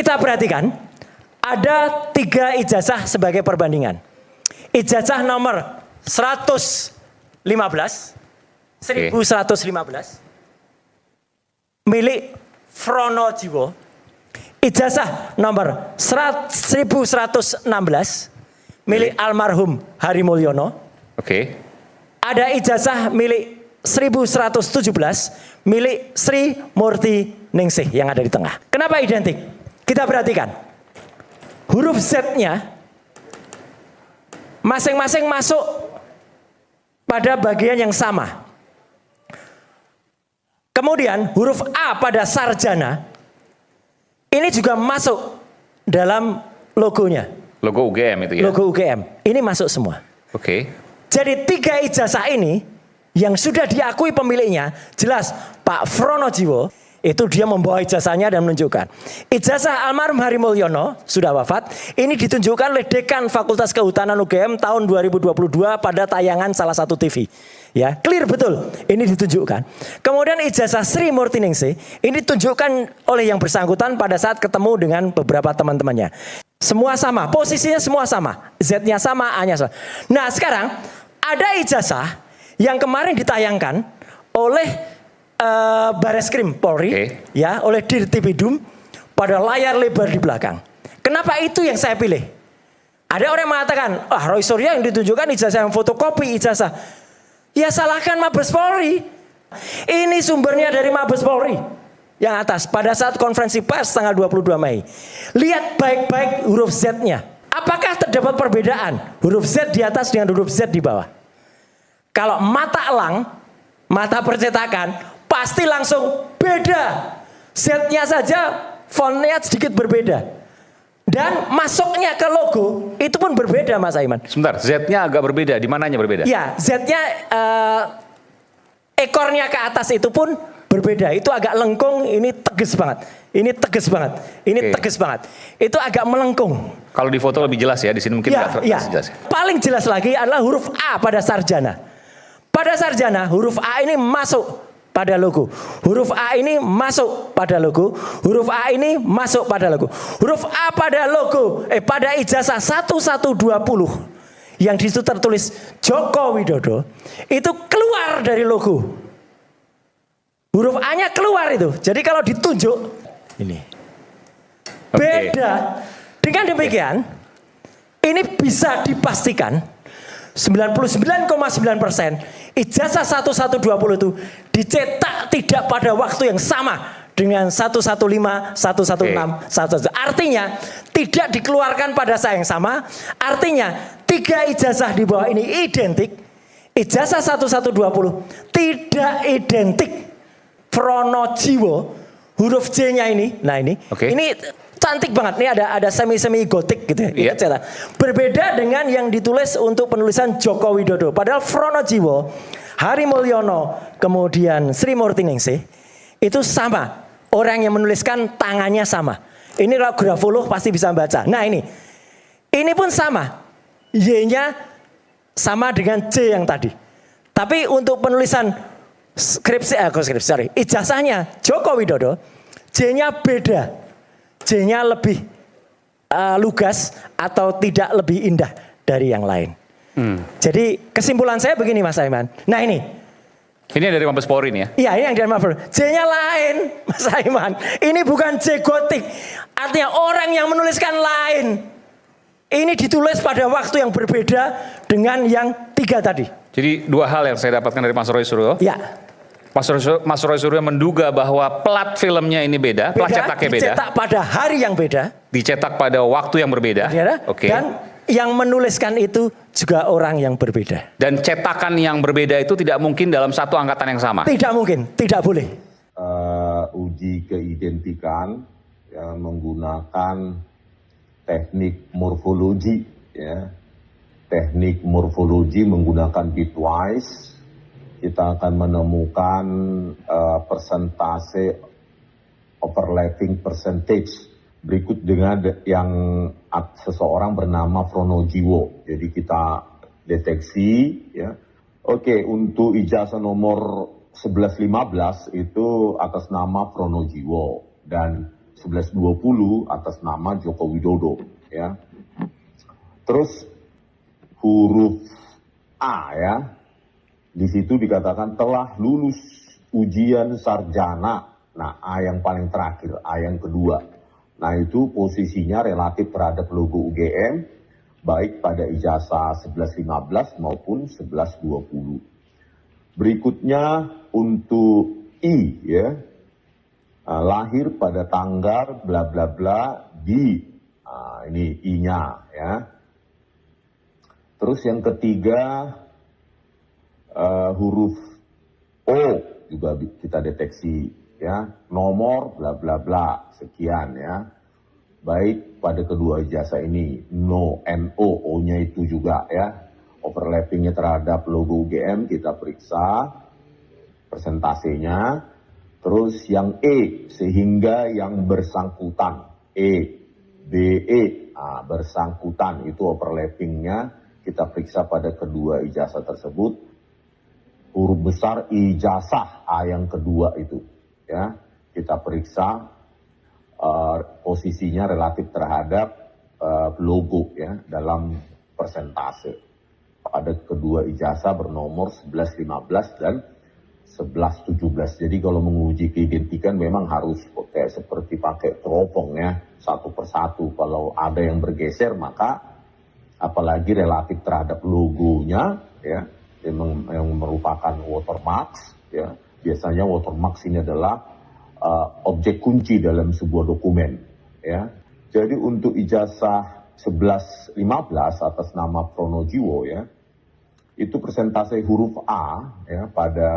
kita perhatikan, ada 3 ijazah sebagai perbandingan. Ijazah nomor 1115 milik Fronojiwo. Ijazah nomor 1116 milik almarhum Hari Mulyono. Oke. Ada ijazah milik 1117 milik Sri Murti Ningsih yang ada di tengah. Kenapa identik? Kita perhatikan. Huruf Z-nya masing-masing masuk pada bagian yang sama. Kemudian huruf A pada sarjana ini juga masuk dalam logonya. Logo UGM itu ya? Logo UGM. Ini masuk semua. Oke. Jadi 3 ijazah ini yang sudah diakui pemiliknya, jelas Pak Fronojiwo, itu dia membawa ijazahnya dan menunjukkan. Ijazah almarhum Hari Mulyono sudah wafat, ini ditunjukkan oleh Dekan Fakultas Kehutanan UGM tahun 2022 pada tayangan salah satu TV. Ya, clear betul. Ini ditunjukkan. Kemudian ijazah Sri Murti Ningsih ini ditunjukkan oleh yang bersangkutan pada saat ketemu dengan beberapa teman-temannya. Semua sama, posisinya semua sama. Z-nya sama, A-nya sama. Nah, sekarang ada ijazah yang kemarin ditayangkan oleh Bareskrim Polri, ya, oleh Dirtipidum pada layar lebar di belakang. Kenapa itu yang saya pilih? Ada orang yang mengatakan, Roy Suryo yang ditunjukkan ijazah yang fotokopi ijazah. Ya salahkan Mabes Polri. Ini sumbernya dari Mabes Polri yang atas pada saat konferensi pers tanggal 22 Mei. Lihat baik-baik huruf Z-nya. Apakah terdapat perbedaan huruf Z di atas dengan huruf Z di bawah? Kalau mata elang, mata percetakan, pasti langsung beda. Z-nya saja fontnya sedikit berbeda. Dan masuknya ke logo itu pun berbeda, Mas Aiman. Sebentar, Z-nya agak berbeda. Di mananya berbeda? Ya, Z-nya ekornya ke atas itu pun berbeda. Itu agak lengkung, ini tegas banget. Ini tegas banget. Ini tegas banget. Itu agak melengkung. Kalau di foto lebih jelas ya, di sini mungkin nggak jelas. Paling jelas lagi adalah huruf A pada sarjana. Pada sarjana huruf A ini masuk pada logo. Huruf A ini masuk pada logo. Huruf A ini masuk pada logo. Huruf A pada logo, pada ijazah 1120 yang di situ tertulis Joko Widodo itu keluar dari logo. Huruf A-nya keluar itu. Jadi kalau ditunjuk ini beda. Dengan demikian ini bisa dipastikan 99,9% ijazah 1120 itu dicetak tidak pada waktu yang sama dengan 115, 116, 117. Artinya tidak dikeluarkan pada saat yang sama. Artinya 3 ijazah di bawah ini identik. Ijazah 1120 tidak identik. Fronojiwo huruf J-nya ini, nah ini cantik banget. Ini ada semi gotik gitu ya. Berbeda dengan yang ditulis untuk penulisan Joko Widodo. Padahal Fronojiwo, Hari Mulyono, kemudian Sri Murti Ningsih itu sama. Orang yang menuliskan tangannya sama. Ini kalau grafolog pasti bisa baca. Nah ini pun sama. Y-nya sama dengan J yang tadi. Tapi untuk penulisan ijazahnya Joko Widodo, J-nya beda. J-nya lebih lugas atau tidak lebih indah dari yang lain. Jadi kesimpulan saya begini, Mas Aiman. Nah ini dari Mabes Polri nih ya? Iya, ini yang dari Mabes Polri. J-nya lain, Mas Aiman. Ini bukan J gotik. Artinya orang yang menuliskan lain. Ini ditulis pada waktu yang berbeda dengan yang 3 tadi. Jadi 2 hal yang saya dapatkan dari Mas Roy Suryo. Ya. Mas Roy Suryo menduga bahwa plat filmnya ini beda, plat cetaknya beda. Dicetak pada hari yang beda. Dicetak pada waktu yang berbeda. Dan yang menuliskan itu juga orang yang berbeda. Dan cetakan yang berbeda itu tidak mungkin dalam satu angkatan yang sama. Tidak mungkin, tidak boleh. Uji keidentikan yang menggunakan teknik morfologi, ya. Teknik morfologi menggunakan bitwise. Kita akan menemukan persentase overlapping percentage berikut dengan yang seseorang bernama Fronojiwo. Jadi kita deteksi, ya. Oke, untuk ijazah nomor 1115 itu atas nama Fronojiwo dan 1120 atas nama Joko Widodo, ya. Terus huruf A, ya, di situ dikatakan telah lulus ujian sarjana. Nah, A yang paling terakhir, A yang kedua. Nah, itu posisinya relatif terhadap logo UGM, baik pada ijazah 1115 maupun 1120. Berikutnya untuk I, ya, lahir pada tanggal bla bla bla di, ini I-nya, ya. Terus yang ketiga huruf O juga kita deteksi, ya, nomor bla bla bla sekian, ya. Baik pada kedua ijazah ini, no, O-nya itu juga, ya. Overlappingnya terhadap logo UGM kita periksa persentasenya. Terus yang E, sehingga yang bersangkutan, BE, bersangkutan itu overlappingnya kita periksa pada kedua ijazah tersebut. Huruf besar ijazah A yang kedua itu, ya, kita periksa posisinya relatif terhadap logo, ya, dalam persentase. Pada kedua ijazah bernomor 1115 dan 1117. Jadi kalau menguji keidentikan memang harus seperti pakai teropong, ya, satu persatu. Kalau ada yang bergeser maka apalagi relatif terhadap logonya, ya, yang merupakan watermarks, ya. Biasanya watermarks ini adalah objek kunci dalam sebuah dokumen, ya. Jadi untuk ijazah 1115 atas nama Pronojiwo, ya, itu persentase huruf A, ya, pada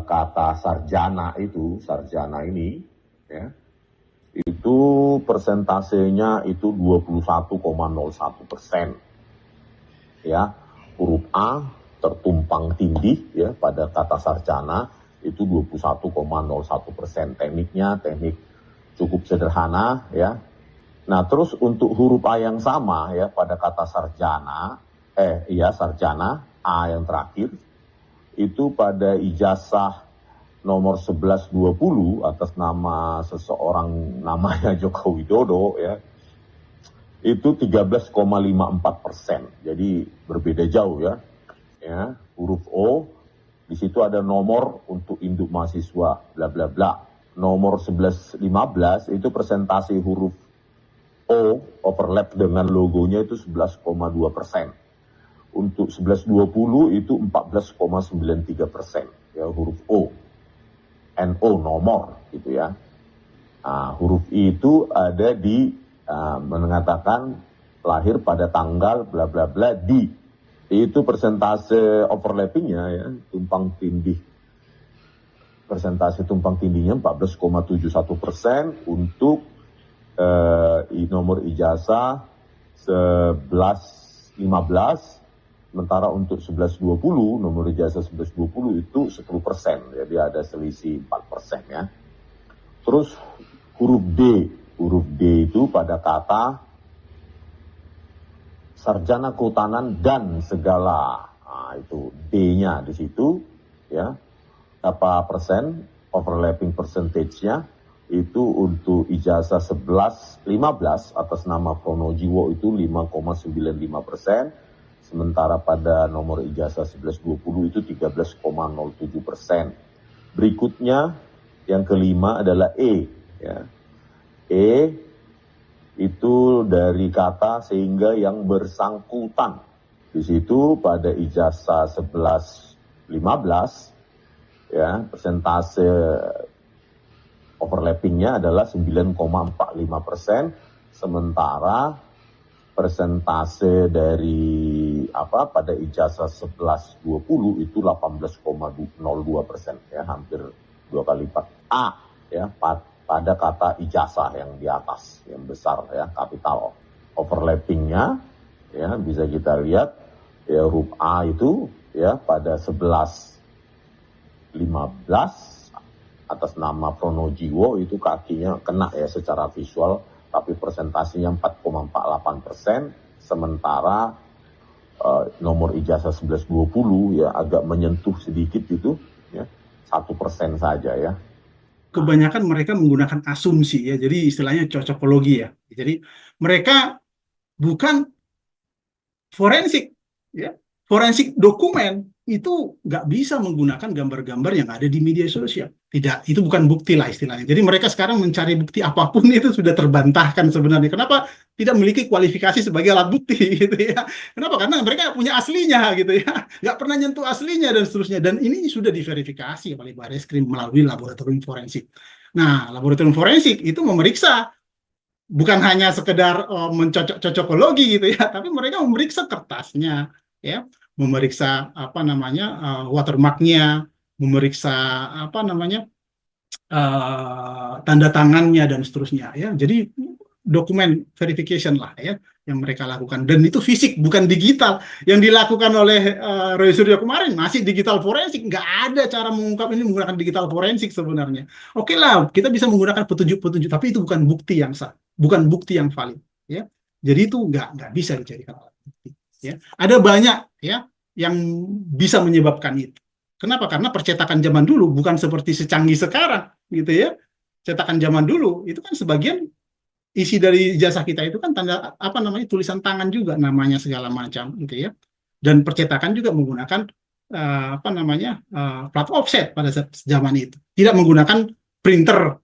kata sarjana itu, sarjana ini, ya, itu persentasenya itu 21,01%. Ya, huruf A tertumpang tindih, ya, pada kata sarjana itu 21,01%. Tekniknya teknik cukup sederhana, ya. Nah, terus untuk huruf A yang sama, ya, pada kata sarjana, sarjana A yang terakhir itu pada ijazah nomor 1120 atas nama seseorang namanya Joko Widodo, ya, itu 13,54%. Jadi berbeda jauh, ya. Ya, huruf O di situ ada nomor untuk induk mahasiswa bla bla bla. Nomor 1115 itu persentase huruf O overlap dengan logonya itu 11,2%. Untuk 1120 itu 14,93%, ya, huruf O. NO nomor gitu, ya. Huruf I itu ada di mengatakan lahir pada tanggal bla bla bla di. Itu persentase overlappingnya, ya, tumpang tindih. Persentase tumpang tindihnya 14,71% untuk nomor ijazah 1115, sementara untuk 1120 nomor ijazah 1120 itu 10%, jadi ada selisih 4%, ya. Terus huruf D itu pada kata sarjana kehutanan dan segala, itu D-nya di situ, ya. Berapa persen overlapping percentage-nya? Itu untuk ijazah 1115 atas nama Pronojiwo itu 5,95%, sementara pada nomor ijazah 1120 itu 13,07%. Berikutnya yang kelima adalah E, ya. E itu dari kata sehingga yang bersangkutan. Di situ pada ijazah 1115, ya, persentase overlappingnya adalah 9,45%, sementara persentase dari pada ijazah 1120 itu 18,02%, ya, hampir 2 kali lipat. A, ya, pada kata ijazah yang di atas, yang besar, ya, kapital. Overlappingnya, ya, bisa kita lihat, ya, huruf A itu, ya, pada 1115 atas nama Pronojiwo itu kakinya kena, ya, secara visual, tapi persentasenya 4,48%, sementara nomor ijazah 1120, ya, agak menyentuh sedikit itu, ya, 1% saja, ya. kebanyakan mereka menggunakan asumsi ya, jadi istilahnya cocokologi ya. Jadi mereka bukan forensik ya. Forensik dokumen itu nggak bisa menggunakan gambar-gambar yang ada di media sosial. Tidak, itu bukan bukti lah istilahnya. Jadi mereka sekarang mencari bukti apapun itu sudah terbantahkan sebenarnya. Kenapa tidak memiliki kualifikasi sebagai alat bukti gitu ya? Kenapa? Karena mereka punya aslinya gitu ya, nggak pernah nyentuh aslinya dan seterusnya. Dan ini sudah diverifikasi oleh Bareskrim melalui laboratorium forensik. Nah, laboratorium forensik itu memeriksa bukan hanya sekedar mencocok-cocokologi gitu ya, tapi mereka memeriksa kertasnya, ya, memeriksa apa namanya watermarknya, memeriksa apa namanya tanda tangannya dan seterusnya, ya. Jadi dokumen verification lah ya yang mereka lakukan, dan itu fisik bukan digital. Yang dilakukan oleh Roy Suryo kemarin masih digital forensik, nggak ada cara mengungkap ini menggunakan digital forensik sebenarnya. Oke lah, kita bisa menggunakan petunjuk-petunjuk, tapi itu bukan bukti yang sah, bukan bukti yang valid, ya. Jadi itu nggak bisa dijadikan alat bukti, ya. Ada banyak ya yang bisa menyebabkan itu. Kenapa? Karena percetakan zaman dulu bukan seperti secanggih sekarang, gitu ya. Cetakan zaman dulu itu kan sebagian isi dari ijazah kita itu kan tanda apa namanya tulisan tangan juga namanya segala macam gitu ya, dan percetakan juga menggunakan apa namanya plat offset pada zaman itu, tidak menggunakan printer,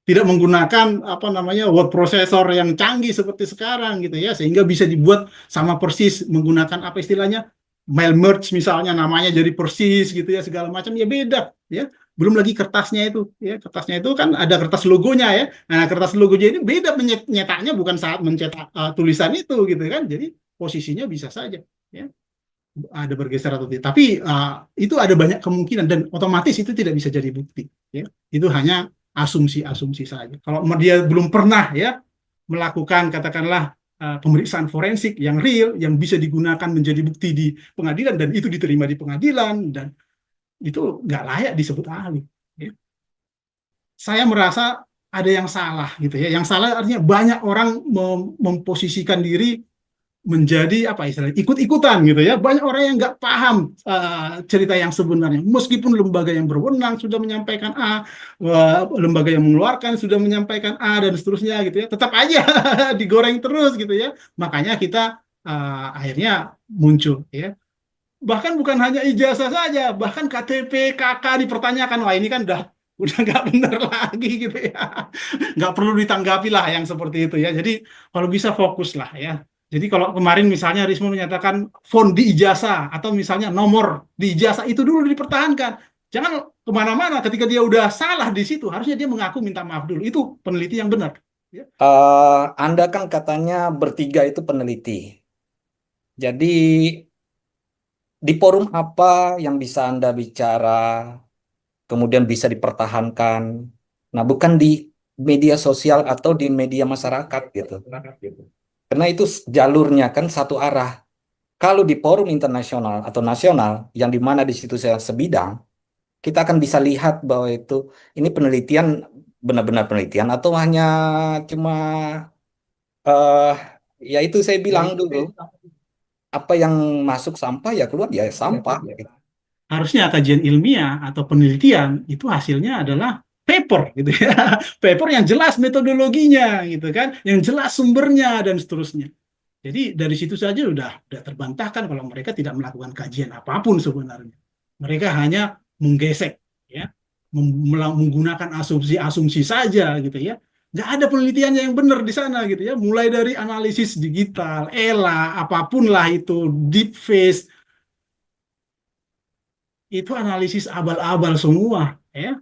tidak menggunakan apa namanya word processor yang canggih seperti sekarang gitu ya, sehingga bisa dibuat sama persis menggunakan apa istilahnya mail merge misalnya, namanya jadi persis gitu ya, segala macam ya, beda ya. Belum lagi kertasnya itu ya, kertasnya itu kan ada kertas logonya ya. Nah, kertas logonya ini beda menyetaknya, bukan saat mencetak tulisan itu gitu kan. Jadi posisinya bisa saja ya ada bergeser atau tidak. Tapi itu ada banyak kemungkinan dan otomatis itu tidak bisa jadi bukti ya. Itu hanya asumsi-asumsi saja. Kalau dia belum pernah ya melakukan katakanlah pemeriksaan forensik yang real yang bisa digunakan menjadi bukti di pengadilan dan itu diterima di pengadilan, dan itu nggak layak disebut ahli. Ya. Saya merasa ada yang salah gitu ya. Yang salah artinya banyak orang memposisikan diri menjadi apa istilahnya ikut-ikutan gitu ya. Banyak orang yang nggak paham cerita yang sebenarnya. Meskipun lembaga yang berwenang sudah menyampaikan A, lembaga yang mengeluarkan sudah menyampaikan A dan seterusnya gitu ya, tetap aja digoreng terus gitu ya. Makanya kita akhirnya muncul ya. Bahkan bukan hanya ijazah saja, bahkan KTP, KK dipertanyakan. Wah, ini kan udah nggak benar lagi gitu ya. Nggak perlu ditanggapi lah yang seperti itu ya. Jadi kalau bisa fokus lah ya. Jadi kalau kemarin misalnya Risma menyatakan font di ijazah atau misalnya nomor di ijazah itu dulu dipertahankan. Jangan kemana-mana ketika dia udah salah di situ. Harusnya dia mengaku minta maaf dulu. Itu peneliti yang benar. Ya. Anda kan katanya bertiga itu peneliti. Jadi di forum apa yang bisa Anda bicara, kemudian bisa dipertahankan? Nah, bukan di media sosial atau di media masyarakat gitu. Karena itu jalurnya kan satu arah. Kalau di forum internasional atau nasional, yang di mana di situ saya sebidang, kita akan bisa lihat bahwa itu ini penelitian benar-benar penelitian atau hanya cuma ya itu saya bilang dulu, apa yang masuk sampah ya keluar ya sampah. Harusnya kajian ilmiah atau penelitian itu hasilnya adalah paper gitu ya. Paper yang jelas metodologinya gitu kan, yang jelas sumbernya dan seterusnya. Jadi dari situ saja udah terbantahkan kalau mereka tidak melakukan kajian apapun sebenarnya. Mereka hanya menggesek ya, menggunakan asumsi-asumsi saja gitu ya. Nggak ada penelitiannya yang benar di sana gitu ya. Mulai dari analisis digital, ELA, apapun lah itu, deep face, itu analisis abal-abal semua ya.